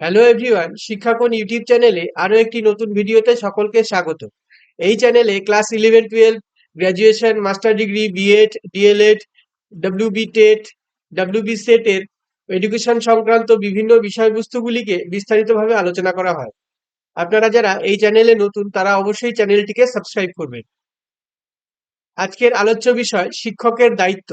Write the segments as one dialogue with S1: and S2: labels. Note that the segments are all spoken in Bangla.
S1: হ্যালো এভরিওয়ান, শিক্ষাকোণ ইউটিউব চ্যানেলে আরো একটি নতুন ভিডিওতে সকলকে স্বাগত। এই চ্যানেলে class 11-12, graduation, master degree, BEd, DElEd, WB TET, WB SET এর এডুকেশন সংক্রান্ত বিভিন্ন বিষয়বস্তুগুলিকে বিস্তারিতভাবে আলোচনা করা হয়। আপনারা যারা এই চ্যানেলে নতুন তারা অবশ্যই চ্যানেলটিকে সাবস্ক্রাইব করবেন। আজকের আলোচ্য বিষয় শিক্ষকের দায়িত্ব।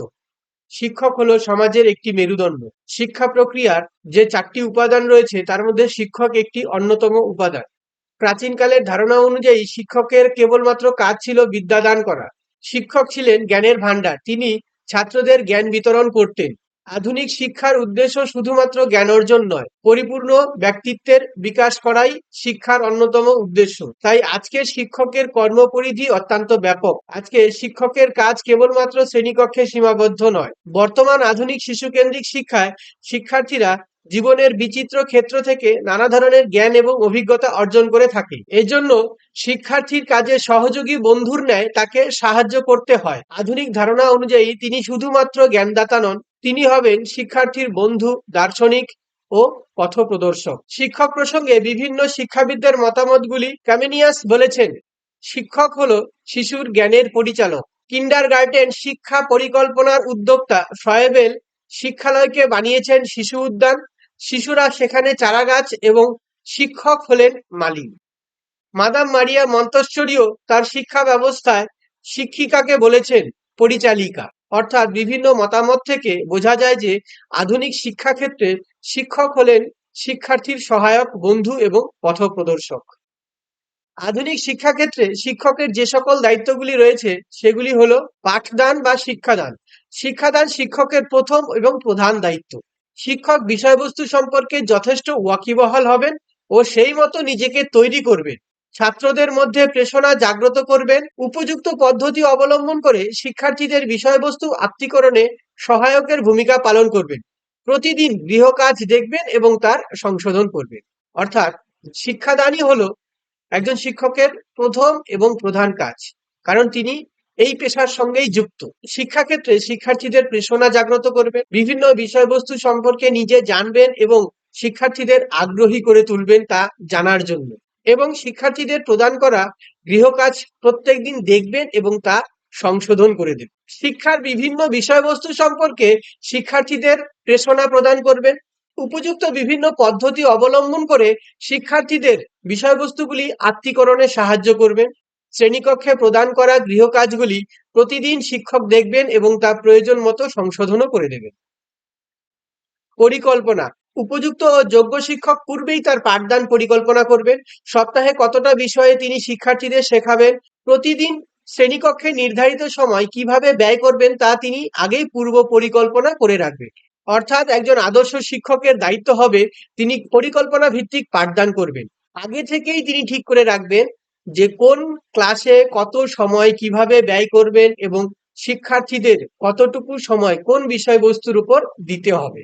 S1: শিক্ষক হলো সমাজের একটি মেরুদণ্ড। শিক্ষা প্রক্রিয়ার যে 4টি উপাদান রয়েছে তার মধ্যে শিক্ষক একটি অন্যতম উপাদান। প্রাচীনকালের ধারণা অনুযায়ী শিক্ষকের কেবলমাত্র কাজ ছিল বিদ্যাদান করা। শিক্ষক ছিলেন জ্ঞানের ভাণ্ডার, তিনি ছাত্রদের জ্ঞান বিতরণ করতেন। আধুনিক শিক্ষার উদ্দেশ্য শুধুমাত্র জ্ঞান অর্জন নয়, পরিপূর্ণ ব্যক্তিত্বের বিকাশ করাই শিক্ষার অন্যতম উদ্দেশ্য। তাই আজকের শিক্ষকের কর্মপরিধি অত্যন্ত ব্যাপক। আজকে শিক্ষকের কাজ কেবলমাত্র শ্রেণীকক্ষে সীমাবদ্ধ নয়। বর্তমান আধুনিক শিশুকেন্দ্রিক শিক্ষায় শিক্ষার্থীরা জীবনের বিচিত্র ক্ষেত্র থেকে নানা ধরনের জ্ঞান এবং অভিজ্ঞতা অর্জন করে থাকে। এজন্য শিক্ষার্থীর কাজে সহযোগী বন্ধুর ন্যায় তাকে সাহায্য করতে হয়। আধুনিক ধারণা অনুযায়ী তিনি শুধুমাত্র জ্ঞানদাতা নন, তিনি হবেন শিক্ষার্থীর বন্ধু, দার্শনিক ও পথপ্রদর্শক। শিক্ষক প্রসঙ্গে বিভিন্ন শিক্ষাবিদদের মতামতগুলি ক্যামেনিয়াস বলেছেন, শিক্ষক হলো শিশুর জ্ঞানের পরিচালক। কিন্ডারগার্টেন শিক্ষা পরিকল্পনার উদ্যোক্তা ফ্রয়েবেল শিক্ষালয়কে বানিয়েছেন শিশু উদ্যান। শিশুরা সেখানে চারাগাছ এবং শিক্ষক হলেন মালি। মাদাম মারিয়া মন্তেশ্বরীও তার শিক্ষা ব্যবস্থায় শিক্ষিকাকে বলেছেন পরিচালিকা। অর্থাৎ বিভিন্ন মতামত থেকে বোঝা যায় যে আধুনিক শিক্ষাক্ষেত্রে শিক্ষক হলেন শিক্ষার্থীর সহায়ক, বন্ধু এবং পথপ্রদর্শক। আধুনিক শিক্ষাক্ষেত্রে শিক্ষকের যে সকল দায়িত্বগুলি রয়েছে সেগুলি হলো পাঠদান বা শিক্ষাদান। শিক্ষাদান শিক্ষকের প্রথম এবং প্রধান দায়িত্ব। শিক্ষক বিষয়বস্তু সম্পর্কে যথেষ্ট ওয়াকিবহাল হবেন ও সেই মতো নিজেকে তৈরি করবেন। ছাত্রদের মধ্যে প্রেরণা জাগ্রত করবেন। উপযুক্ত পদ্ধতি অবলম্বন করে শিক্ষার্থীদের বিষয়বস্তু আত্মীকরণে সহায়কের ভূমিকা পালন করবেন। প্রতিদিন গৃহকাজ দেখবেন এবং তার সংশোধন করবেন। অর্থাৎ শিক্ষাদানই হলো একজন শিক্ষকের প্রথম এবং প্রধান কাজ, কারণ তিনি এই পেশার সঙ্গেই যুক্ত। শিক্ষাক্ষেত্রে শিক্ষার্থীদের প্রেরণা জাগ্রত করবেন, বিভিন্ন বিষয়বস্তু সম্পর্কে নিজে জানবেন এবং শিক্ষার্থীদের আগ্রহী করে তুলবেন তা জানার জন্য, এবং শিক্ষার্থীদের প্রদান করা গৃহকাজ প্রত্যেকদিন দেখবেন এবং তা সংশোধন করে দেবেন। শিক্ষার বিভিন্ন বিষয়বস্তু সম্পর্কে শিক্ষার্থীদের প্রেরণা প্রদান করবেন। উপযুক্ত বিভিন্ন পদ্ধতি অবলম্বন করে শিক্ষার্থীদের বিষয়বস্তুগুলি আত্মীকরণে সাহায্য করবেন। শ্রেণীকক্ষে প্রদান করা গৃহকাজগুলি প্রতিদিন শিক্ষক দেখবেন এবং তা প্রয়োজন মতো সংশোধনও করে দেবেন। পরিকল্পনা। উপযুক্ত ও যোগ্য শিক্ষক পূর্বেই তার পাঠদান পরিকল্পনা করবেন। সপ্তাহে কতটা বিষয়ে তিনি শিক্ষার্থীদের শেখাবেন, প্রতিদিন শ্রেণীকক্ষে নির্ধারিত সময় কিভাবে ব্যয় করবেন তা তিনি আগেই পূর্ব পরিকল্পনা করে রাখবেন। অর্থাৎ একজন আদর্শ শিক্ষকের দায়িত্ব হবে তিনি পরিকল্পনা ভিত্তিক পাঠদান করবেন। আগে থেকেই তিনি ঠিক করে রাখবেন যে কোন ক্লাসে কত সময় কিভাবে ব্যয় করবেন এবং শিক্ষার্থীদের কতটুকু সময় কোন বিষয়বস্তুর উপর দিতে হবে।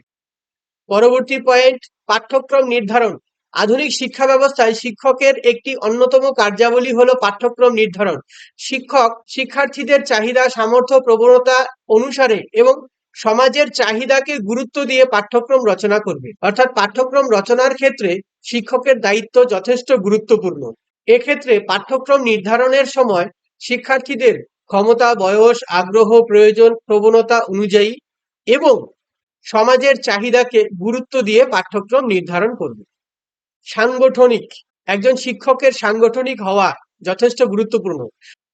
S1: পরবর্তী পয়েন্ট, পাঠ্যক্রম নির্ধারণ। আধুনিক শিক্ষা ব্যবস্থায় শিক্ষকের একটি অন্যতম কার্যাবলী হলো পাঠ্যক্রম নির্ধারণ। শিক্ষক শিক্ষার্থীদের চাহিদা, সামর্থ্য, প্রবণতা অনুসারে এবং সমাজের চাহিদাকে গুরুত্ব দিয়ে পাঠ্যক্রম রচনা করবে। অর্থাৎ পাঠ্যক্রম রচনার ক্ষেত্রে শিক্ষকের দায়িত্ব যথেষ্ট গুরুত্বপূর্ণ। এক্ষেত্রে পাঠ্যক্রম নির্ধারণের সময় শিক্ষার্থীদের ক্ষমতা, বয়স, আগ্রহ, প্রয়োজন, প্রবণতা অনুযায়ী এবং সমাজের চাহিদাকে গুরুত্ব দিয়ে পাঠ্যক্রম নির্ধারণ করবে। সাংগঠনিক। একজন শিক্ষকের সাংগঠনিক হওয়া যথেষ্ট গুরুত্বপূর্ণ।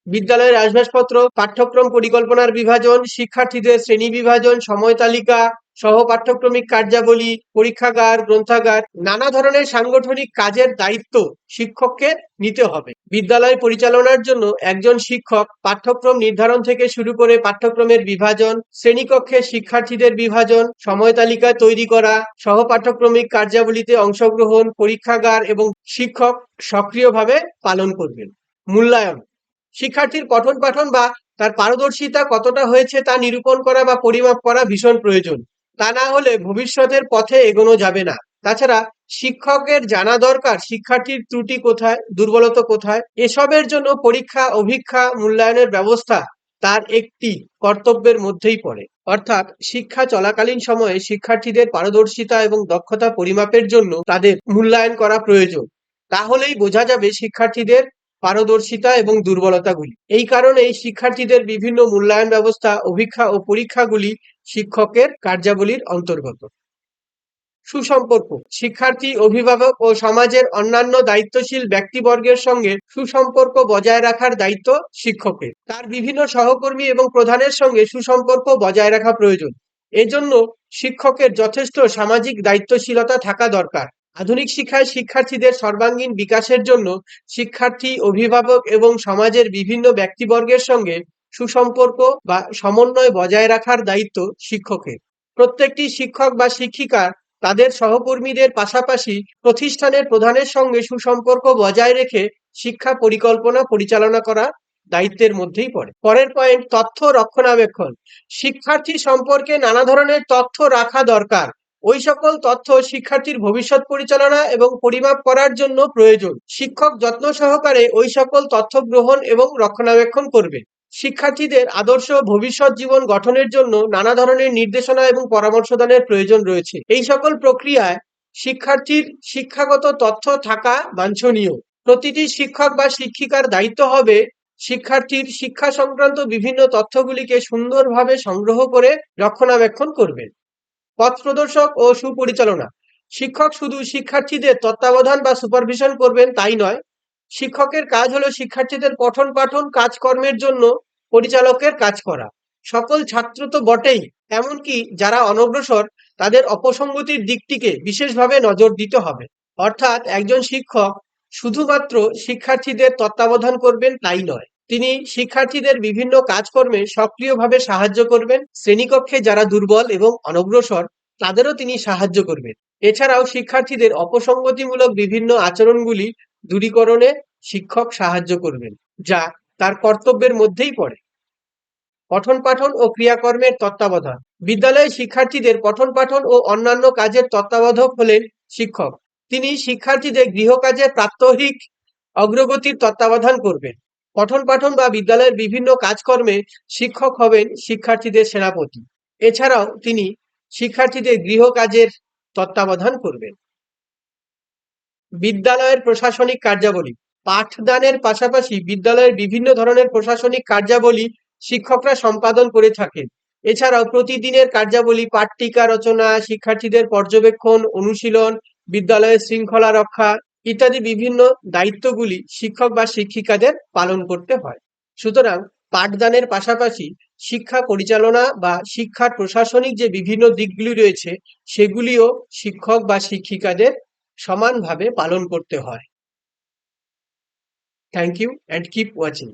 S1: বিদ্যালয়ের আসবাবপত্র, পাঠ্যক্রম পরিকল্পনার বিভাজন, শিক্ষার্থীদের শ্রেণী বিভাজন, সময় তালিকা, সহ পাঠ্যক্রমিক কার্যাবলী, পরীক্ষাগার, গ্রন্থাগার, নানা ধরনের সাংগঠনিক কাজের দায়িত্ব শিক্ষককে নিতে হবে। বিদ্যালয় পরিচালনার জন্য একজন শিক্ষক পাঠ্যক্রম নির্ধারণ থেকে শুরু করে পাঠ্যক্রমের বিভাজন, শ্রেণীকক্ষে শিক্ষার্থীদের বিভাজন, সময় তালিকা তৈরি করা, সহ পাঠ্যক্রমিক কার্যাবলীতে অংশগ্রহণ, পরীক্ষাগার এবং শিক্ষক সক্রিয়ভাবে পালন করবেন। মূল্যায়ন। শিক্ষার্থীর পঠন পাঠন বা তার পারদর্শিতা কতটা হয়েছে তা নিরূপণ করা বা পরিমাপ করা ভীষণ প্রয়োজন। তা না হলে ভবিষ্যতের পথে এগোনো যাবে না। তাছাড়া শিক্ষকের জানা দরকার শিক্ষার্থীর ত্রুটি কোথায়, দুর্বলতা কোথায়। এসবের জন্য পরীক্ষা, অভিক্ষা, মূল্যায়নের ব্যবস্থা তার একটি কর্তব্যের মধ্যেই পড়ে। অর্থাৎ শিক্ষা চলাকালীন সময়ে শিক্ষার্থীদের পারদর্শিতা এবং দক্ষতা পরিমাপের জন্য তাদের মূল্যায়ন করা প্রয়োজন। তাহলেই বোঝা যাবে শিক্ষার্থীদের পারদর্শিতা এবং দুর্বলতাগুলি। এই কারণেই শিক্ষার্থীদের বিভিন্ন মূল্যায়ন ব্যবস্থা, অভিক্ষা ও পরীক্ষাগুলি শিক্ষকের কার্যাবলীর অন্তর্গত। সুসম্পর্ক: শিক্ষার্থী, অভিভাবক ও সমাজের অন্যান্য দায়িত্বশীল ব্যক্তিবর্গের সঙ্গে সুসম্পর্ক বজায় রাখার দায়িত্ব শিক্ষকের। তার বিভিন্ন সহকর্মী এবং প্রধানের সঙ্গে সুসম্পর্ক বজায় রাখা প্রয়োজন। এজন্য শিক্ষকের যথেষ্ট সামাজিক দায়িত্বশীলতা থাকা দরকার। আধুনিক শিক্ষায় শিক্ষার্থীদের সর্বাঙ্গীন বিকাশের জন্য শিক্ষার্থী, অভিভাবক এবং সমাজের বিভিন্ন ব্যক্তিবর্গের সঙ্গে সুসম্পর্ক বা সমন্বয় বজায় রাখার দায়িত্ব শিক্ষকের। প্রত্যেকটি শিক্ষক বা শিক্ষিকা তাদের সহকর্মীদের পাশাপাশি প্রতিষ্ঠানের প্রধানের সঙ্গে সুসম্পর্ক বজায় রেখে শিক্ষা পরিকল্পনা পরিচালনা করা দায়িত্বের মধ্যেই পড়ে। পরের পয়েন্ট, তথ্য রক্ষণাবেক্ষণ। শিক্ষার্থী সম্পর্কে নানা ধরনের তথ্য রাখা দরকার। ওই সকল তথ্য শিক্ষার্থীর ভবিষ্যৎ পরিচালনা এবং পরিমাপ করার জন্য প্রয়োজন। শিক্ষক যত্ন সহকারে ওই সকল তথ্য গ্রহণ এবং রক্ষণাবেক্ষণ করবে। শিক্ষার্থীদের আদর্শ ভবিষ্যৎ জীবন গঠনের জন্য নানা ধরনের নির্দেশনা এবং পরামর্শদানের প্রয়োজন রয়েছে। এই সকল প্রক্রিয়ায় শিক্ষার্থীর শিক্ষাগত তথ্য থাকা বাঞ্ছনীয়। প্রতিটি শিক্ষক বা শিক্ষিকার দায়িত্ব হবে শিক্ষার্থীর শিক্ষা সংক্রান্ত বিভিন্ন তথ্যগুলিকে সুন্দরভাবে সংগ্রহ করে রক্ষণাবেক্ষণ করবেন। পথ প্রদর্শক ও সুপরিচালনা: শিক্ষক শুধু শিক্ষার্থীদের তত্ত্বাবধান বা সুপারভিশন করবেন তাই নয়, শিক্ষকের কাজ হলো শিক্ষার্থীদের পঠন পাঠন কাজকর্মের জন্য পরিচালকের কাজ করা। সকল ছাত্র তো বটেই, এমনকি যারা অনগ্রসর তাদের অপসঙ্গতির দিকটিকে বিশেষভাবে নজর দিতে হবে। অর্থাৎ একজন শিক্ষক শুধুমাত্র শিক্ষার্থীদের তত্ত্বাবধান করবেন তাই নয়, তিনি শিক্ষার্থীদের বিভিন্ন কাজকর্মে সক্রিয়ভাবে সাহায্য করবেন। শ্রেণীকক্ষে যারা দুর্বল এবং অনগ্রসর তাদেরও তিনি সাহায্য করবেন। এছাড়াও শিক্ষার্থীদের অপসঙ্গতিমূলক বিভিন্ন আচরণগুলি দূরীকরণে শিক্ষক সাহায্য করবেন, যা তার কর্তব্যের মধ্যেই পড়ে। পঠন পাঠন ও ক্রিয়াকর্মের তত্ত্বাবধান: বিদ্যালয়ে শিক্ষার্থীদের পঠন পাঠন ও অন্যান্য কাজের তত্ত্বাবধায়ক হলেন শিক্ষক। তিনি শিক্ষার্থীদের গৃহকাজের প্রাত্যহিক অগ্রগতির তত্ত্বাবধান করবেন। পঠন পাঠন বা বিদ্যালয়ের বিভিন্ন কাজকর্মে শিক্ষক হবেন শিক্ষার্থীদের সেনাপতি। এছাড়াও তিনি শিক্ষার্থীদের গৃহকাজের তত্ত্বাবধান করবেন। বিদ্যালয়ের প্রশাসনিক কার্যাবলী: পাঠদানের পাশাপাশি বিদ্যালয়ের বিভিন্ন ধরনের প্রশাসনিক কার্যাবলী শিক্ষকরা সম্পাদন করে থাকেন। এছাড়াও প্রতিদিনের কার্যাবলী, পাঠ্যিকা রচনা, শিক্ষার্থীদের পর্যবেক্ষণ, অনুশীলন, বিদ্যালয়ের শৃঙ্খলা রক্ষা ইত্যাদি বিভিন্ন দায়িত্বগুলি শিক্ষক বা শিক্ষিকাদের পালন করতে হয়। সুতরাং পাঠদানের পাশাপাশি শিক্ষা পরিচালনা বা শিক্ষার প্রশাসনিক যে বিভিন্ন দিকগুলি রয়েছে সেগুলিও শিক্ষক বা শিক্ষিকাদের সমানভাবে পালন করতে হয়। Thank you and keep watching.